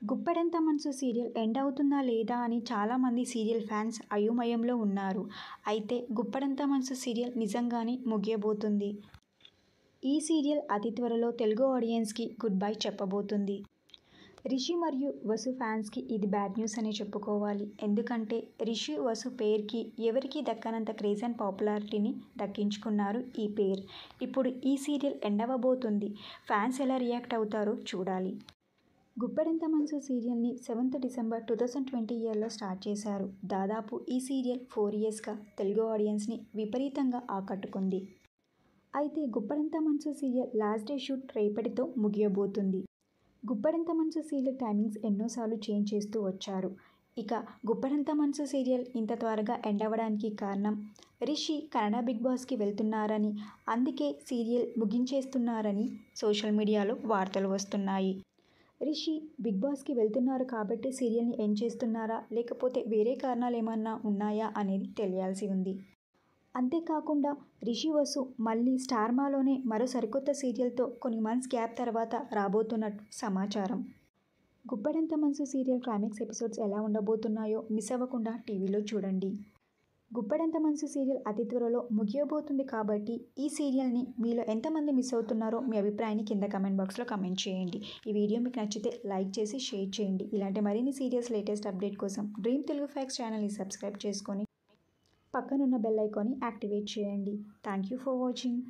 గుప్పెడంత మనసు serial end అవుతుందా లేదా అని చాలామంది సీరియల్ ఫ్యాన్స్ అయోమయంలో ఉన్నారు. అయితే గుప్పెడంత మనసు సీరియల్ నిజంగానే ముగియబోతుంది. ఈ సీరియల్ అతి త్వరలో తెలుగు ఆడియన్స్కి గుడ్ బై చెప్పబోతుంది. రిషి మరియు వసు ఫ్యాన్స్కి ఇది బ్యాడ్ న్యూస్ అనే చెప్పుకోవాలి. ఎందుకంటే రిషి వసు పేర్కి ఎవరికీ దక్కనంత క్రేజ్ అండ్ పాపులారిటీని దక్కించుకున్నారు ఈ పేర్. ఇప్పుడు ఈ సీరియల్ ఎండ్ అవ్వబోతుంది. ఫ్యాన్స్ ఎలా రియాక్ట్ అవుతారో చూడాలి. గుప్పెడంత మనసు సీరియల్ని 7th డిసెంబర్ 2020 స్టార్ట్ చేశారు. దాదాపు ఈ సీరియల్ 4 ఇయర్స్గా తెలుగు ఆడియన్స్ని విపరీతంగా ఆకట్టుకుంది. అయితే గుప్పెడంత మనసు సీరియల్ లాస్ట్ డే షూట్ రేపటితో ముగియబోతుంది. గుప్పెడంత మనసు సీరియల్ టైమింగ్స్ ఎన్నోసార్లు చేంజ్ చేస్తూ వచ్చారు. ఇక గుప్పెడంత మనసు సీరియల్ ఇంత త్వరగా ఎండ్ అవ్వడానికి కారణం రిషి కన్నడ బిగ్ బాస్కి వెళ్తున్నారని, అందుకే సీరియల్ ముగించేస్తున్నారని సోషల్ మీడియాలో వార్తలు వస్తున్నాయి. రిషి బిగ్ బాస్కి వెళ్తున్నారు కాబట్టి సీరియల్ని ఎండ్ చేస్తున్నారా, లేకపోతే వేరే కారణాలు ఏమన్నా ఉన్నాయా అనేది తెలియాల్సి ఉంది. అంతేకాకుండా రిషి వసు మళ్ళీ స్టార్మాలోనే మరో సరికొత్త సీరియల్తో కొన్ని మంత్స్ గ్యాప్ తర్వాత రాబోతున్నట్టు సమాచారం. గుప్పెడంత మనసు సీరియల్ క్లైమాక్స్ ఎపిసోడ్స్ ఎలా ఉండబోతున్నాయో మిస్ అవ్వకుండా టీవీలో చూడండి. గుప్పెడంత మనసు సీరియల్ అతి త్వరలో ముగియబోతుంది కాబట్టి ఈ సీరియల్ని మీలో ఎంతమంది మిస్ అవుతున్నారో మీ అభిప్రాయాన్ని కింద కమెంట్ బాక్స్లో కమెంట్ చేయండి. ఈ వీడియో మీకు నచ్చితే లైక్ చేసి షేర్ చేయండి. ఇలాంటి మరిన్ని సీరియల్స్ లేటెస్ట్ అప్డేట్ కోసం డ్రీమ్ తెలుగు ఫ్యాక్ట్స్ ఛానల్ని సబ్స్క్రైబ్ చేసుకొని పక్కనున్న బెల్ ఐకాన్ని యాక్టివేట్ చేయండి. Thank you for watching.